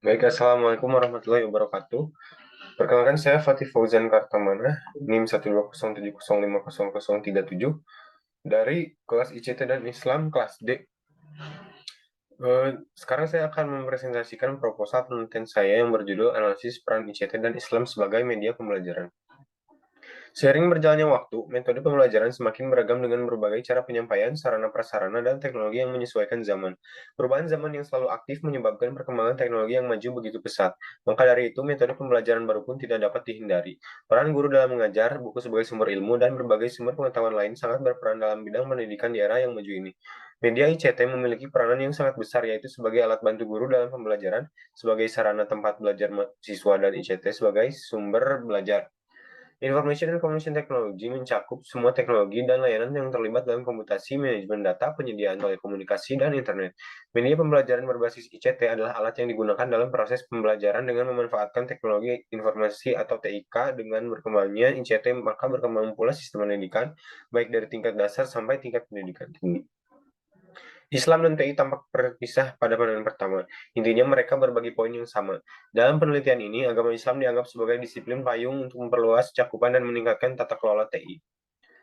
Baik, Assalamualaikum warahmatullahi wabarakatuh. Perkenalkan saya Fatih Fauzan Kartamana, NIM 12070500037 dari kelas ICT dan Islam kelas D. Sekarang saya akan mempresentasikan proposal penelitian saya yang berjudul Analisis Peran ICT dan Islam sebagai Media Pembelajaran. Seiring berjalannya waktu, metode pembelajaran semakin beragam dengan berbagai cara penyampaian, sarana-prasarana, dan teknologi yang menyesuaikan zaman. Perubahan zaman yang selalu aktif menyebabkan perkembangan teknologi yang maju begitu pesat. Maka dari itu, metode pembelajaran baru pun tidak dapat dihindari. Peran guru dalam mengajar, buku sebagai sumber ilmu, dan berbagai sumber pengetahuan lain sangat berperan dalam bidang pendidikan di era yang maju ini. Media ICT memiliki peranan yang sangat besar, yaitu sebagai alat bantu guru dalam pembelajaran, sebagai sarana tempat belajar siswa, dan ICT sebagai sumber belajar. Information and Communication Technology mencakup semua teknologi dan layanan yang terlibat dalam komputasi, manajemen data, penyediaan telekomunikasi, dan internet. Media pembelajaran berbasis ICT adalah alat yang digunakan dalam proses pembelajaran dengan memanfaatkan teknologi informasi atau TIK. Dengan berkembangnya ICT, maka berkembang pula sistem pendidikan, baik dari tingkat dasar sampai tingkat pendidikan tinggi. Islam dan TI tampak terpisah pada pandangan pertama. Intinya mereka berbagi poin yang sama. Dalam penelitian ini, agama Islam dianggap sebagai disiplin payung untuk memperluas cakupan dan meningkatkan tata kelola TI.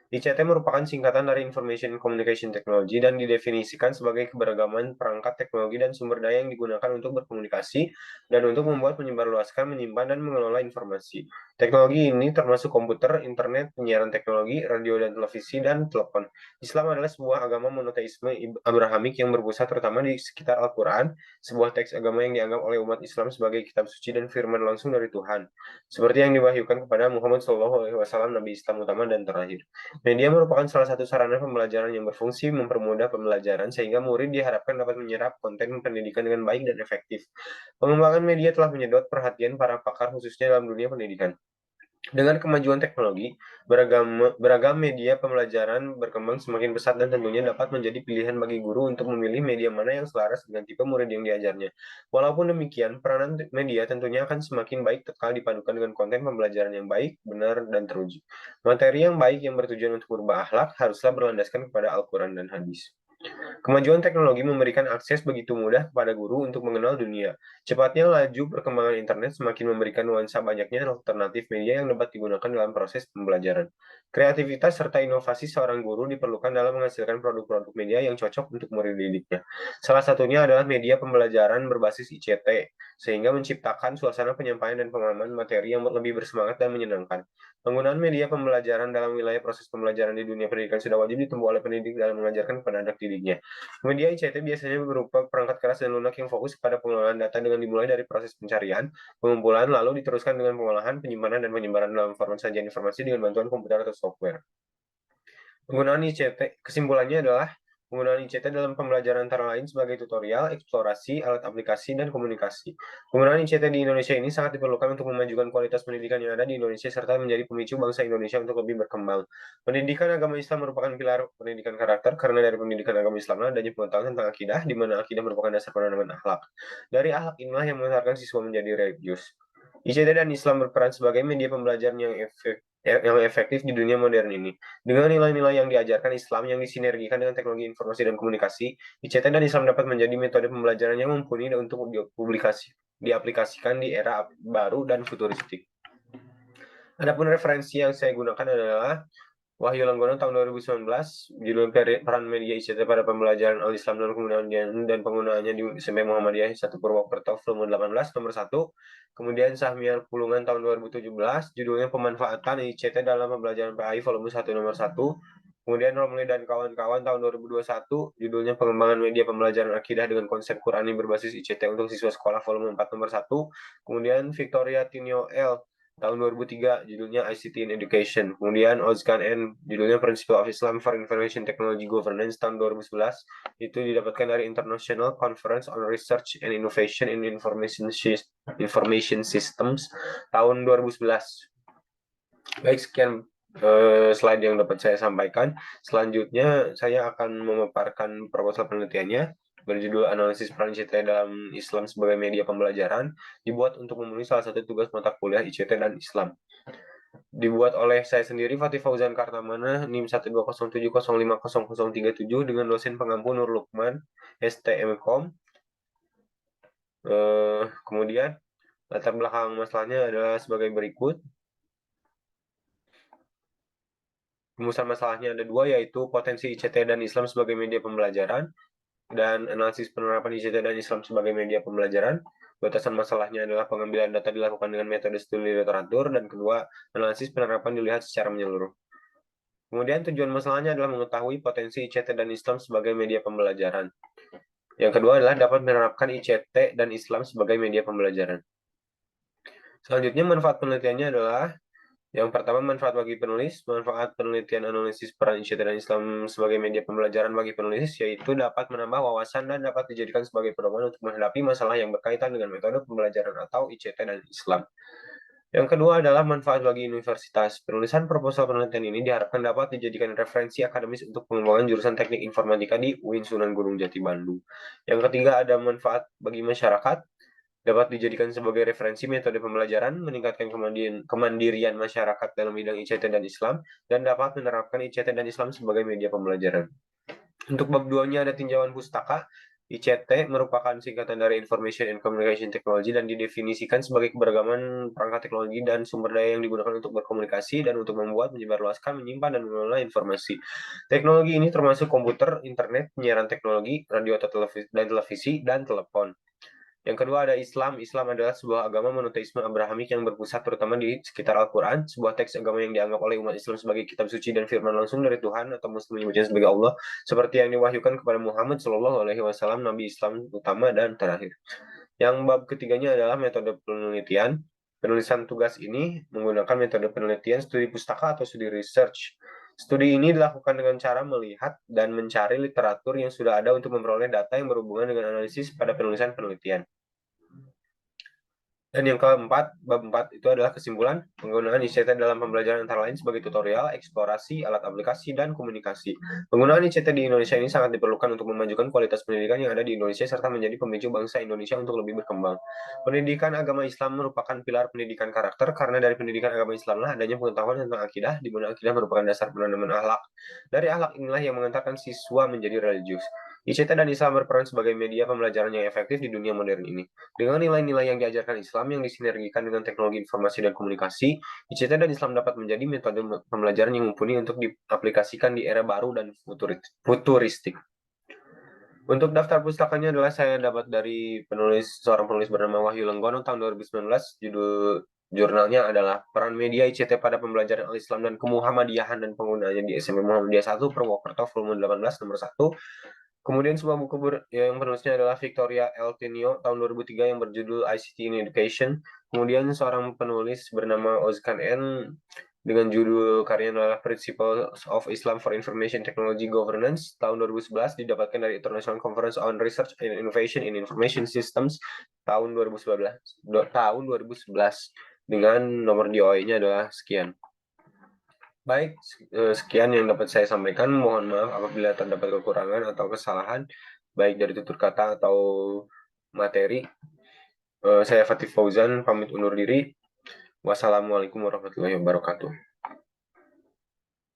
ICT merupakan singkatan dari Information Communication Technology dan didefinisikan sebagai keberagaman perangkat teknologi dan sumber daya yang digunakan untuk berkomunikasi dan untuk membuat menyebarluaskan, menyimpan, dan mengelola informasi. Teknologi ini termasuk komputer, internet, penyiaran teknologi, radio dan televisi, dan telepon. Islam adalah sebuah agama monoteisme Abrahamik yang berpusat terutama di sekitar Al-Quran, sebuah teks agama yang dianggap oleh umat Islam sebagai kitab suci dan firman langsung dari Tuhan, seperti yang diwahyukan kepada Muhammad SAW, Nabi Islam utama dan terakhir. Media merupakan salah satu sarana pembelajaran yang berfungsi mempermudah pembelajaran sehingga murid diharapkan dapat menyerap konten pendidikan dengan baik dan efektif. Pengembangan media telah menyedot perhatian para pakar khususnya dalam dunia pendidikan. Dengan kemajuan teknologi, beragam media pembelajaran berkembang semakin pesat dan tentunya dapat menjadi pilihan bagi guru untuk memilih media mana yang selaras dengan tipe murid yang diajarnya. Walaupun demikian, peranan media tentunya akan semakin baik tatkala dipadukan dengan konten pembelajaran yang baik, benar, dan teruji. Materi yang baik yang bertujuan untuk berubah akhlak haruslah berlandaskan kepada Al-Quran dan hadis. Kemajuan teknologi memberikan akses begitu mudah kepada guru untuk mengenal dunia. Cepatnya laju perkembangan internet semakin memberikan nuansa banyaknya alternatif media yang dapat digunakan dalam proses pembelajaran. Kreativitas serta inovasi seorang guru diperlukan dalam menghasilkan produk-produk media yang cocok untuk murid didiknya. Salah satunya adalah media pembelajaran berbasis ICT, sehingga menciptakan suasana penyampaian dan pemahaman materi yang lebih bersemangat dan menyenangkan. Penggunaan media pembelajaran dalam wilayah proses pembelajaran di dunia pendidikan sudah wajib ditempuh oleh pendidik dalam mengajarkan kepada anak didiknya. Media ICT biasanya berupa perangkat keras dan lunak yang fokus pada pengelolaan data dengan dimulai dari proses pencarian, pengumpulan, lalu diteruskan dengan pengolahan, penyimpanan, dan penyebaran dalam format sajian informasi dengan bantuan komputer atau software. Penggunaan ICT, kesimpulannya adalah penggunaan ICT dalam pembelajaran antara lain sebagai tutorial, eksplorasi, alat aplikasi, dan komunikasi. Penggunaan ICT di Indonesia ini sangat diperlukan untuk memajukan kualitas pendidikan yang ada di Indonesia serta menjadi pemicu bangsa Indonesia untuk lebih berkembang. Pendidikan agama Islam merupakan pilar pendidikan karakter karena dari pendidikan agama Islam adanya pengetahuan tentang akidah, di mana akidah merupakan dasar penanaman akhlak. Dari akhlak inilah yang mengantarkan siswa menjadi religius. ICT dan Islam berperan sebagai media pembelajaran yang efektif di dunia modern ini. Dengan nilai-nilai yang diajarkan Islam yang disinergikan dengan teknologi informasi dan komunikasi, ICT dan Islam dapat menjadi metode pembelajaran yang mumpuni untuk diaplikasikan di era baru dan futuristik. Adapun referensi yang saya gunakan adalah Wahyu Langgono tahun 2019, judul peran media ICT pada pembelajaran Al-Islam dan penggunaannya di SMP Muhammadiyah 1 Purwokerto volume 18 nomor 1. Kemudian Sahmial Pulungan tahun 2017, judulnya Pemanfaatan ICT dalam Pembelajaran PAI volume 1 nomor 1. Kemudian Romli dan kawan-kawan tahun 2021, judulnya Pengembangan Media Pembelajaran Akidah dengan Konsep Qurani berbasis ICT untuk Siswa Sekolah volume 4 nomor 1. Kemudian Victoria Tinio L tahun 2003, judulnya ICT in Education. Kemudian Ozkan N, judulnya Principle of Islam for Information Technology Governance tahun 2011. Itu didapatkan dari International Conference on Research and Innovation in Information Systems tahun 2011. Baik, sekian slide yang dapat saya sampaikan. Selanjutnya, saya akan memaparkan proposal penelitiannya berjudul Analisis Peran ICT dalam Islam sebagai Media Pembelajaran, dibuat untuk memenuhi salah satu tugas mata kuliah ICT dan Islam. Dibuat oleh saya sendiri, Fatih Fauzan Kartamana, NIM 12070500037 dengan dosen pengampu Nur Lukman, STMKOM. Kemudian latar belakang masalahnya adalah sebagai berikut. Rumusan masalahnya ada dua, yaitu potensi ICT dan Islam sebagai media pembelajaran, dan analisis penerapan ICT dan Islam sebagai media pembelajaran. Batasan masalahnya adalah pengambilan data dilakukan dengan metode studi literatur, dan kedua, analisis penerapan dilihat secara menyeluruh. Kemudian tujuan masalahnya adalah mengetahui potensi ICT dan Islam sebagai media pembelajaran. Yang kedua adalah dapat menerapkan ICT dan Islam sebagai media pembelajaran. Selanjutnya manfaat penelitiannya adalah yang pertama, manfaat bagi penulis. Manfaat penelitian analisis peran ICT dan Islam sebagai media pembelajaran bagi penulis, yaitu dapat menambah wawasan dan dapat dijadikan sebagai pedoman untuk menghadapi masalah yang berkaitan dengan metode pembelajaran atau ICT dan Islam. Yang kedua adalah manfaat bagi universitas. Penulisan proposal penelitian ini diharapkan dapat dijadikan referensi akademis untuk pengembangan jurusan teknik informatika di UIN Sunan Gunung Jati Bandung. Yang ketiga, ada manfaat bagi masyarakat. Dapat dijadikan sebagai referensi metode pembelajaran, meningkatkan kemandirian masyarakat dalam bidang ICT dan Islam, dan dapat menerapkan ICT dan Islam sebagai media pembelajaran. Untuk bab 2-nya ada tinjauan pustaka. ICT merupakan singkatan dari Information and Communication Technology dan didefinisikan sebagai keberagaman perangkat teknologi dan sumber daya yang digunakan untuk berkomunikasi dan untuk membuat, menyebarluaskan, menyimpan, dan mengelola informasi. Teknologi ini termasuk komputer, internet, penyiaran teknologi, radio atau televisi, dan telepon. Yang kedua ada Islam. Islam adalah sebuah agama monoteisme Abrahamik yang berpusat terutama di sekitar Al-Quran, sebuah teks agama yang dianggap oleh umat Islam sebagai kitab suci dan firman langsung dari Tuhan, atau Muslim menyebutnya sebagai Allah, seperti yang diwahyukan kepada Muhammad Shallallahu Alaihi Wasallam, Nabi Islam utama dan terakhir. Yang bab ketiganya adalah metode penelitian. Penulisan tugas ini menggunakan metode penelitian studi pustaka atau studi research. Studi ini dilakukan dengan cara melihat dan mencari literatur yang sudah ada untuk memperoleh data yang berhubungan dengan analisis pada penulisan penelitian. Dan yang keempat, bab 4 itu adalah kesimpulan. Penggunaan ICT dalam pembelajaran antara lain sebagai tutorial, eksplorasi, alat aplikasi, dan komunikasi. Penggunaan ICT di Indonesia ini sangat diperlukan untuk memajukan kualitas pendidikan yang ada di Indonesia serta menjadi pemicu bangsa Indonesia untuk lebih berkembang. Pendidikan agama Islam merupakan pilar pendidikan karakter karena dari pendidikan agama Islamlah adanya pengetahuan tentang akidah, di mana akidah merupakan dasar penanaman akhlak. Dari akhlak inilah yang mengantarkan siswa menjadi religius. ICT dan Islam berperan sebagai media pembelajaran yang efektif di dunia modern ini. Dengan nilai-nilai yang diajarkan Islam yang disinergikan dengan teknologi informasi dan komunikasi, ICT dan Islam dapat menjadi metode pembelajaran yang mumpuni untuk diaplikasikan di era baru dan futuristik. Untuk daftar pustakanya adalah saya dapat dari seorang penulis bernama Wahyu Lenggono tahun 2019. Judul jurnalnya adalah Peran Media ICT pada Pembelajaran Al-Islam dan Kemuhammadiyahan dan Penggunaannya di SMP Muhammadiyah 1 Purwokerto volume 18 nomor 1. Kemudian sebuah buku yang penulisnya adalah Victoria L. Tinio tahun 2003 yang berjudul ICT in Education. Kemudian seorang penulis bernama Ozkan N. dengan judul karyanya adalah Principles of Islam for Information Technology Governance tahun 2011 didapatkan dari International Conference on Research and Innovation in Information Systems tahun 2011 dengan nomor DOI-nya adalah sekian. Baik, sekian yang dapat saya sampaikan. Mohon maaf apabila terdapat kekurangan atau kesalahan, baik dari tutur kata atau materi. Saya Fatih Fauzan, pamit undur diri. Wassalamualaikum warahmatullahi wabarakatuh.